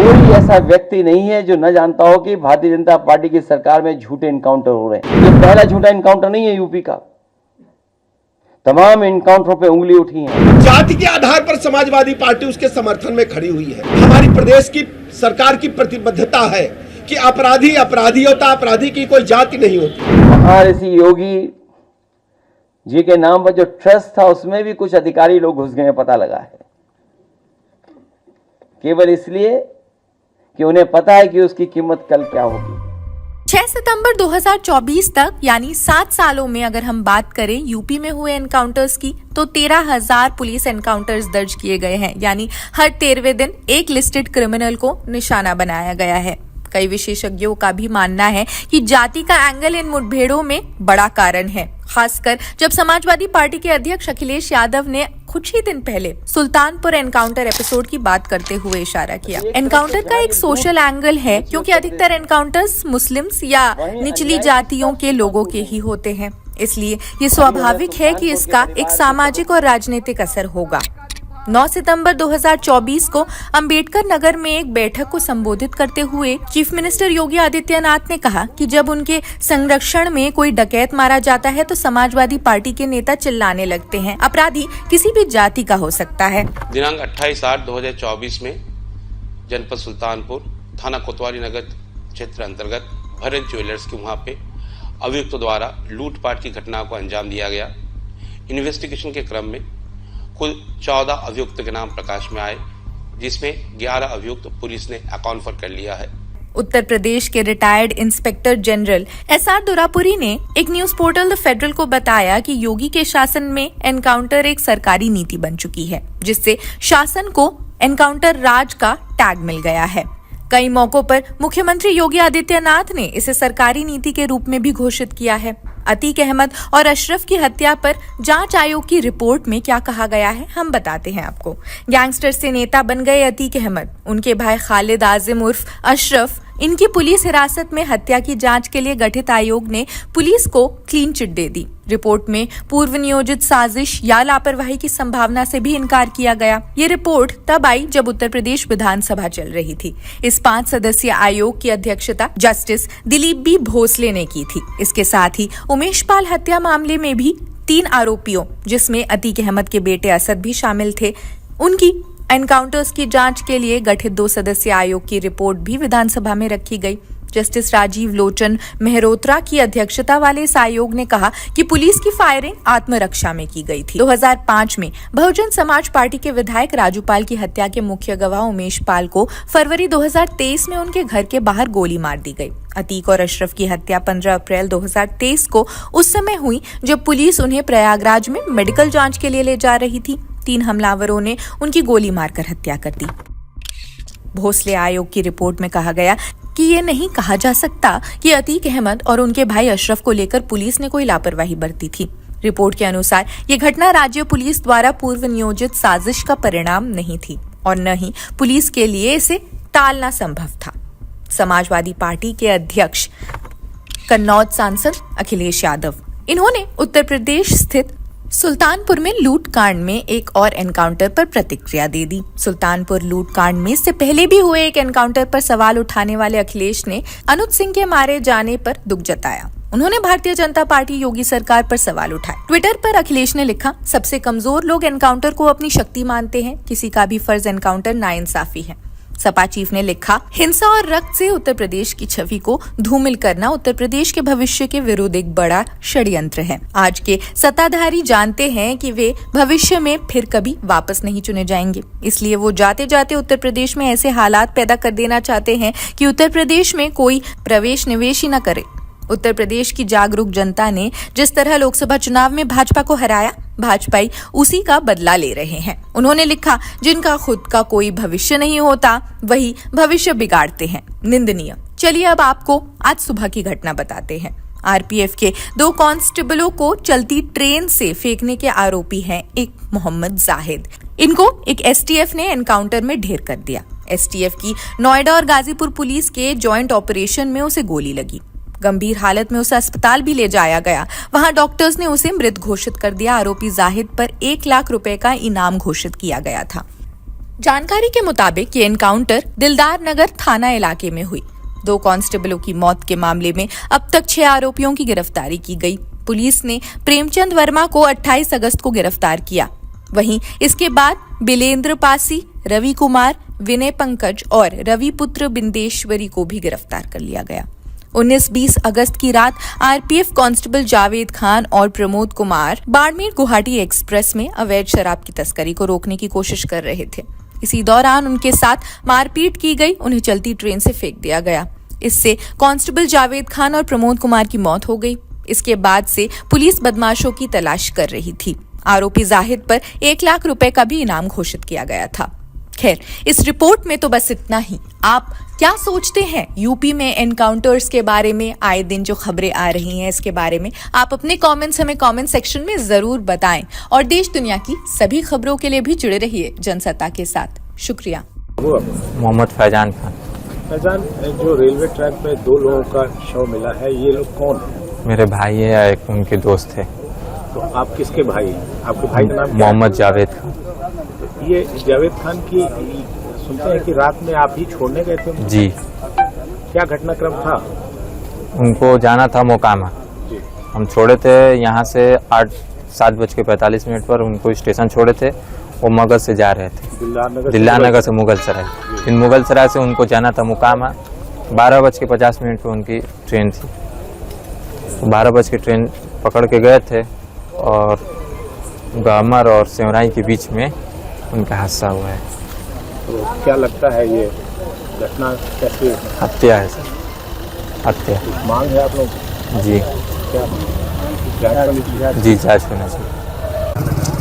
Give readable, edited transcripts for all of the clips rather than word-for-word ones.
कोई ऐसा व्यक्ति नहीं है जो न जानता हो कि भारतीय जनता पार्टी की सरकार में झूठे एनकाउंटर हो रहे हैं। ये पहला झूठा एनकाउंटर नहीं है यूपी का, तमाम एनकाउंटरों पे उंगली उठी है। जाति के आधार पर समाजवादी पार्टी उसके समर्थन में खड़ी हुई है। हमारी प्रदेश की सरकार की प्रतिबद्धता है कि अपराधी अपराधी होता, अपराधी की कोई जाति नहीं होती। महर्षि योगी जी के नाम पर जो ट्रस्ट था उसमें भी कुछ अधिकारी लोग घुस गए, पता लगा है, केवल इसलिए कि उन्हें पता है कि उसकी कीमत कल क्या होगी। 6 सितंबर 2024 तक यानी 7 सालों में अगर हम बात करें यूपी में हुए एनकाउंटर्स की, तो 13,000 पुलिस एनकाउंटर्स दर्ज किए गए हैं। यानी हर 13वें दिन एक लिस्टेड क्रिमिनल को निशाना बनाया गया है। कई विशेषज्ञों का भी मानना है कि जाति का एंगल इन मुठभेड़ों में बड़ा कारण है, खासकर जब समाजवादी पार्टी के अध्यक्ष अखिलेश यादव ने कुछ ही दिन पहले सुल्तानपुर एनकाउंटर एपिसोड की बात करते हुए इशारा किया। एनकाउंटर का एक सोशल एंगल है क्योंकि अधिकतर एनकाउंटर्स मुस्लिम्स या निचली जातियों के लोगों के ही होते हैं, इसलिए ये स्वाभाविक है कि इसका एक सामाजिक और राजनीतिक असर होगा। 9 सितंबर 2024 को अंबेडकर नगर में एक बैठक को संबोधित करते हुए चीफ मिनिस्टर योगी आदित्यनाथ ने कहा कि जब उनके संरक्षण में कोई डकैत मारा जाता है तो समाजवादी पार्टी के नेता चिल्लाने लगते हैं। अपराधी किसी भी जाति का हो सकता है। दिनांक 28/8/2024 में जनपद सुल्तानपुर थाना कोतवाली नगर क्षेत्र अंतर्गत भरत ज्वेलर्स के वहां पे अभियुक्तों द्वारा लूटपाट की घटना को अंजाम दिया गया। इन्वेस्टिगेशन के क्रम में कुल 14 अभियुक्त के नाम प्रकाश में आए, जिसमें 11 अभियुक्त पुलिस ने अकाउंट कर लिया है। उत्तर प्रदेश के रिटायर्ड इंस्पेक्टर जनरल SR दुरापुरी ने एक न्यूज पोर्टल द फेडरल को बताया कि योगी के शासन में एनकाउंटर एक सरकारी नीति बन चुकी है, जिससे शासन को एनकाउंटर राज का टैग मिल गया है। कई मौकों पर मुख्यमंत्री योगी आदित्यनाथ ने इसे सरकारी नीति के रूप में भी घोषित किया है। अतीक अहमद और अशरफ की हत्या पर जांच आयोग की रिपोर्ट में क्या कहा गया है, हम बताते हैं आपको। गैंगस्टर से नेता बन गए अतीक अहमद, उनके भाई खालिद आजिम उर्फ अशरफ, इनकी पुलिस हिरासत में हत्या की जांच के लिए गठित आयोग ने पुलिस को क्लीन चिट दे दी। रिपोर्ट में पूर्व नियोजित साजिश या लापरवाही की संभावना से भी इनकार किया गया। ये रिपोर्ट तब आई जब उत्तर प्रदेश विधानसभा चल रही थी। इस 5 सदस्यीय आयोग की अध्यक्षता जस्टिस दिलीप बी भोसले ने की थी। इसके साथ ही उमेश पाल हत्या मामले में भी 3 आरोपियों, जिसमें अतीक अहमद के बेटे असद भी शामिल थे, उनकी एनकाउंटर्स की जांच के लिए गठित 2 सदस्यीय आयोग की रिपोर्ट भी विधानसभा में रखी गई। जस्टिस राजीव लोचन मेहरोत्रा की अध्यक्षता वाले इस आयोग ने कहा कि पुलिस की फायरिंग आत्मरक्षा में की गई थी। 2005 में बहुजन समाज पार्टी के विधायक राजू पाल की हत्या के मुख्य गवाह उमेश पाल को फरवरी 2023 में उनके घर के बाहर गोली मार दी गई। अतीक और अशरफ की हत्या 15 अप्रैल 2023 को उस समय हुई जब पुलिस उन्हें प्रयागराज में मेडिकल जांच के लिए ले जा रही थी। 3 हमलावरों ने उनकी गोली मारकर हत्या कर दी। भोसले आयोग की रिपोर्ट में कहा गया कि ये नहीं कहा जा सकता कि अतीक अहमद और उनके भाई अशरफ को लेकर पुलिस ने कोई लापरवाही बरती थी। रिपोर्ट के अनुसार ये घटना राज्य पुलिस द्वारा पूर्व नियोजित साजिश का परिणाम नहीं थी और न ही पुलिस के लिए इसे टालना संभव था। समाजवादी पार्टी के अध्यक्ष कन्नौज सांसद अखिलेश यादव, इन्होंने उत्तर प्रदेश स्थित सुल्तानपुर में लूट कांड में एक और एनकाउंटर पर प्रतिक्रिया दे दी। सुल्तानपुर लूट कांड में इससे पहले भी हुए एक एनकाउंटर पर सवाल उठाने वाले अखिलेश ने अनुज सिंह के मारे जाने पर दुख जताया। उन्होंने भारतीय जनता पार्टी योगी सरकार पर सवाल उठाए। ट्विटर पर अखिलेश ने लिखा, सबसे कमजोर लोग एनकाउंटर को अपनी शक्ति मानते हैं, किसी का भी फर्ज एनकाउंटर नाइंसाफी है। सपा चीफ ने लिखा, हिंसा और रक्त से उत्तर प्रदेश की छवि को धूमिल करना उत्तर प्रदेश के भविष्य के विरुद्ध एक बड़ा षड्यंत्र है। आज के सत्ताधारी जानते हैं कि वे भविष्य में फिर कभी वापस नहीं चुने जाएंगे, इसलिए वो जाते जाते उत्तर प्रदेश में ऐसे हालात पैदा कर देना चाहते हैं कि उत्तर प्रदेश में कोई प्रवेश निवेश ही न करे। उत्तर प्रदेश की जागरूक जनता ने जिस तरह लोकसभा चुनाव में भाजपा को हराया, भाजपाई उसी का बदला ले रहे हैं। उन्होंने लिखा, जिनका खुद का कोई भविष्य नहीं होता वही भविष्य बिगाड़ते हैं, निंदनीय। चलिए अब आपको आज सुबह की घटना बताते हैं। आरपीएफ के 2 कांस्टेबलों को चलती ट्रेन से फेंकने के आरोपी हैं एक मोहम्मद जाहिद। इनको एक एसटीएफ ने एनकाउंटर में ढेर कर दिया। एसटीएफ की नोएडा और गाजीपुर पुलिस के जॉइंट ऑपरेशन में उसे गोली लगी। गंभीर हालत में उसे अस्पताल भी ले जाया गया। वहां डॉक्टर्स ने उसे मृत घोषित कर दिया। आरोपी जाहिद पर 1 लाख रुपए का इनाम घोषित किया गया था। जानकारी के मुताबिक ये एनकाउंटर दिलदार नगर थाना इलाके में हुई। 2 कांस्टेबलों की मौत के मामले में अब तक 6 आरोपियों की गिरफ्तारी की गई। पुलिस ने प्रेमचंद वर्मा को 28 अगस्त को गिरफ्तार किया। वहीं इसके बाद बिलेंद्र पासी, रवि कुमार, विनय पंकज और रवि पुत्र बिंदेश्वरी को भी गिरफ्तार कर लिया गया। 19-20 अगस्त की रात आरपीएफ कांस्टेबल जावेद खान और प्रमोद कुमार बाड़मेर गुवाहाटी एक्सप्रेस में अवैध शराब की तस्करी को रोकने की कोशिश कर रहे थे। इसी दौरान उनके साथ मारपीट की गई, उन्हें चलती ट्रेन से फेंक दिया गया। इससे कांस्टेबल जावेद खान और प्रमोद कुमार की मौत हो गई। इसके बाद से पुलिस बदमाशों की तलाश कर रही थी। आरोपी जाहिद पर 1 लाख रुपए का भी इनाम घोषित किया गया था। खैर, इस रिपोर्ट में तो बस इतना ही। आप क्या सोचते हैं यूपी में एनकाउंटर्स के बारे में? आए दिन जो खबरें आ रही हैं इसके बारे में आप अपने कमेंट्स हमें कमेंट सेक्शन में जरूर बताएं और देश दुनिया की सभी खबरों के लिए भी जुड़े रहिए जनसत्ता के साथ। शुक्रिया। मोहम्मद फैजान खान। फैजान, जो रेलवे ट्रैक पे 2 लोगों का शव मिला है, ये लोग कौन है? मेरे भाई है या एक उनके दोस्त थे। तो आप किसके भाई हैं? आपके भाई का नाम मोहम्मद जावेद खान। ये जावेद खान की सुनते हैं कि रात में आप ही छोड़ने गए थे? जी। क्या घटनाक्रम था? उनको जाना था मोकामा। जी। हम छोड़े थे यहाँ से 7:45 पर उनको स्टेशन छोड़े थे। वो मगध से जा रहे थे, दिल्लार नगर से मुगल सराय। फिर मुगल सराय से उनको जाना था मोकामा। 12:50 पर उनकी ट्रेन थी। 12 बजे की ट्रेन पकड़ के गए थे और गामर और सेवराई के बीच में उनका हादसा हुआ है। तो क्या लगता है ये घटना कैसे? हत्या है सर, हत्या। मांग है आप लोग? जी। क्या जांच? जी, जांच होना चाहिए।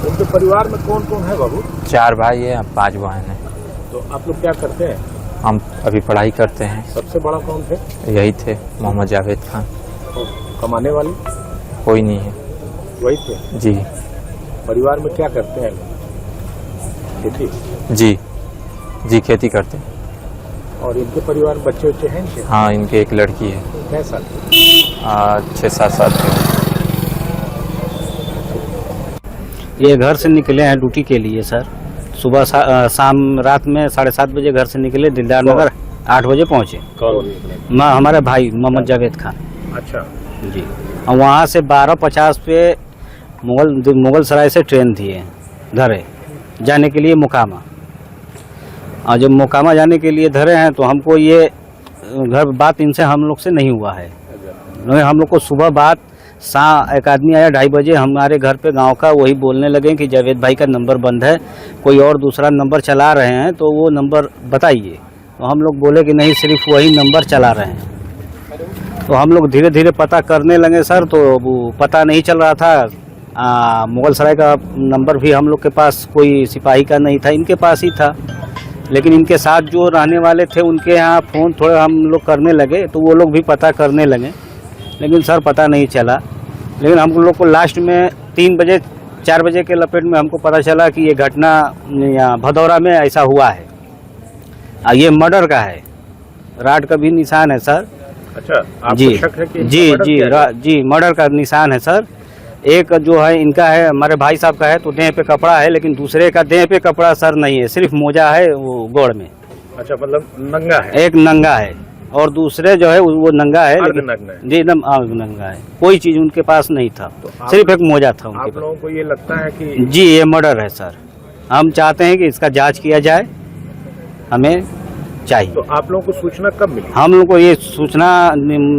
उनके परिवार में कौन कौन है बाबू? 4 भाई है, 5 बहन है। तो आप लोग क्या करते हैं? हम अभी पढ़ाई करते हैं। सबसे बड़ा कौन थे? यही थे, मोहम्मद जावेद खान। तो कमाने वाले कोई नहीं है। वही थे? जी। परिवार में क्या करते हैं? खेती? जी जी, खेती करते हैं। और इनके परिवार में बच्चे हैं इनके? हाँ, इनके एक लड़की है। कैसा? 6-7 साल की। ये घर से निकले हैं ड्यूटी के लिए सर। सुबह शाम रात में 7:30 बजे घर से निकले, दिलदार नगर 8 बजे पहुँचे। हमारे भाई मोहम्मद जावेद खान। अच्छा जी। और वहाँ से 12:50 पे मुगल सराय से ट्रेन थी धरे जाने के लिए मोकामा। और जब मोकामा जाने के लिए धरे हैं तो हमको ये घर बात इनसे हम लोग से नहीं हुआ है। हम लोग को सुबह बात एक आदमी आया 2:30 बजे हमारे घर पे गांव का, वही बोलने लगे कि जावेद भाई का नंबर बंद है, कोई और दूसरा नंबर चला रहे हैं तो वो नंबर बताइए। तो हम लोग बोले कि नहीं, सिर्फ वही नंबर चला रहे हैं। तो हम लोग धीरे धीरे पता करने लगे सर, तो वो पता नहीं चल रहा था। मुगल सराय का नंबर भी हम लोग के पास कोई सिपाही का नहीं था, इनके पास ही था। लेकिन इनके साथ जो रहने वाले थे उनके यहाँ फ़ोन थोड़े हम लोग करने लगे तो वो लोग भी पता करने लगे, लेकिन सर पता नहीं चला। लेकिन हम लोग को लास्ट में 4 बजे के लपेट में हमको पता चला कि ये घटना भदौरा में ऐसा हुआ है। ये मर्डर का है, राड का भी निशान है सर। अच्छा, आपको जी शक है कि जी मर्डर का निशान है सर। एक जो है इनका है, हमारे भाई साहब का है तो देह पे कपड़ा है, लेकिन दूसरे का देह पे कपड़ा सर नहीं है, सिर्फ मोजा है वो गोड़ में। अच्छा, मतलब नंगा है? एक नंगा है और दूसरे जो है वो नंगा है, जी एकदम नंगा है, कोई चीज उनके पास नहीं था, तो सिर्फ एक मोजा था उनके पास। आप लोगों को ये लगता है कि जी ये मर्डर है सर। हम चाहते हैं कि इसका जांच किया जाए, हमें चाहिए। तो आप लोगों को सूचना कब मिली? हम लोग को ये सूचना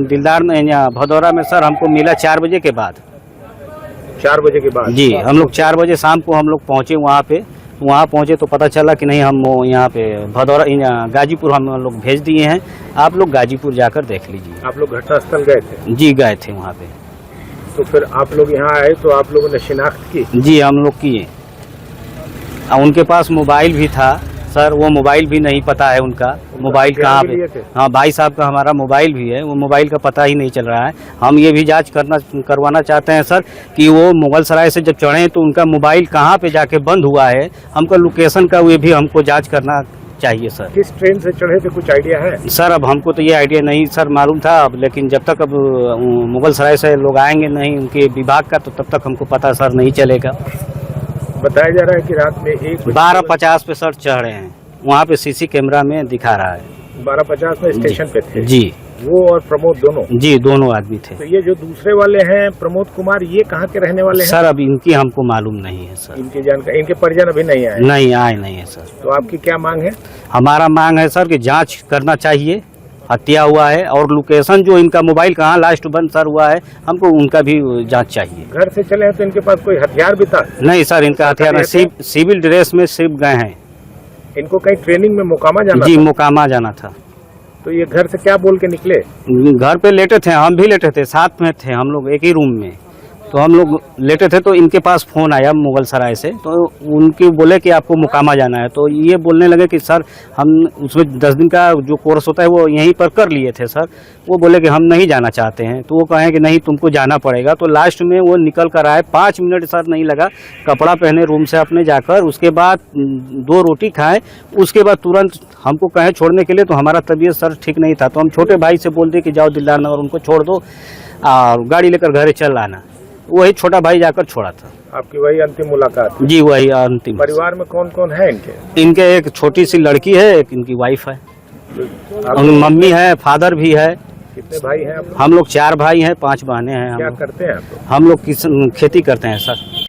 दिलदार में भदौरा में सर हमको मिला 4 बजे के बाद। 4 बजे के बाद? जी, हम लोग 4 बजे शाम को हम लोग पहुँचे वहाँ पे। वहाँ पहुँचे तो पता चला कि नहीं, हम यहाँ पे भदौरा गाजीपुर हम लोग भेज दिए हैं, आप लोग गाजीपुर जाकर देख लीजिए। आप लोग घटनास्थल गए थे? जी गए थे वहाँ पे। तो फिर आप लोग यहाँ आए तो आप लोगों ने शिनाख्त की? जी हम लोग किए। उनके पास मोबाइल भी था सर, वो मोबाइल भी नहीं पता है उनका मोबाइल कहाँ पे। हाँ, भाई साहब का हमारा मोबाइल भी है, वो मोबाइल का पता ही नहीं चल रहा है। हम ये भी जांच करवाना चाहते हैं सर कि वो मुगल सराय से जब चढ़े तो उनका मोबाइल कहाँ पे जाके बंद हुआ है, हमको लोकेशन का वो भी हमको जांच करना चाहिए सर। किस ट्रेन से चढ़े थे, कुछ आइडिया है? सर अब हमको तो ये आइडिया नहीं सर मालूम था, अब लेकिन जब तक अब मुगल सराय से लोग आएंगे नहीं उनके विभाग का, तो तब तक हमको पता सर नहीं चलेगा। बताया जा रहा है कि रात में 12:50 पे सर चढ़े हैं, वहाँ पे सीसी कैमरा में दिखा रहा है। 12:50 में स्टेशन पे थे जी, वो और प्रमोद दोनों? जी, दोनों आदमी थे। तो ये जो दूसरे वाले हैं प्रमोद कुमार, ये कहाँ के रहने वाले हैं? सर अब इनकी हमको मालूम नहीं है सर। इनकी जानकारी, इनके परिजन अभी नहीं आए? नहीं आए नहीं है सर। तो आपकी क्या मांग है? हमारा मांग है सर कि जांच करना चाहिए, हत्या हुआ है और लोकेशन जो इनका मोबाइल कहाँ लास्ट बंद सर हुआ है, हमको उनका भी जांच चाहिए। घर से चले हैं तो इनके पास कोई हथियार भी था? नहीं सर, इनका हथियार सिविल ड्रेस में सिर्फ गए हैं। इनको कहीं ट्रेनिंग में मोकामा जाना जी, था? मोकामा जाना था। तो ये घर से क्या बोल के निकले? घर पे लेटे थे, हम भी लेटे थे, साथ में थे हम लोग एक ही रूम में। तो हम लोग लेटे थे तो इनके पास फोन आया मुगल सराय से, तो उनके बोले कि आपको मोकामा जाना है। तो ये बोलने लगे कि सर हम उसमें 10 दिन का जो कोर्स होता है वो यहीं पर कर लिए थे सर। वो बोले कि हम नहीं जाना चाहते हैं। तो वो कहें कि नहीं तुमको जाना पड़ेगा। तो लास्ट में वो निकल कर आए, 5 मिनट सर नहीं लगा, कपड़ा पहने रूम से अपने जाकर, उसके बाद 2 रोटी खाए, उसके बाद तुरंत हमको कहें छोड़ने के लिए। तो हमारा तबीयत सर ठीक नहीं था, तो हम छोटे भाई से बोल दिए कि जाओ दिलदार नगर उनको छोड़ दो और गाड़ी लेकर घरे चल आना। वही छोटा भाई जाकर छोड़ा था। आपकी वही अंतिम मुलाकात? जी वही अंतिम। परिवार में कौन कौन है इनके? इनके एक छोटी सी लड़की है, एक इनकी वाइफ है, और मम्मी है, फादर भी है। कितने भाई हैं आप? हम लोग 4 भाई हैं, 5 बहनें हैं। क्या करते हैं आप? हम लोग खेती करते हैं सर।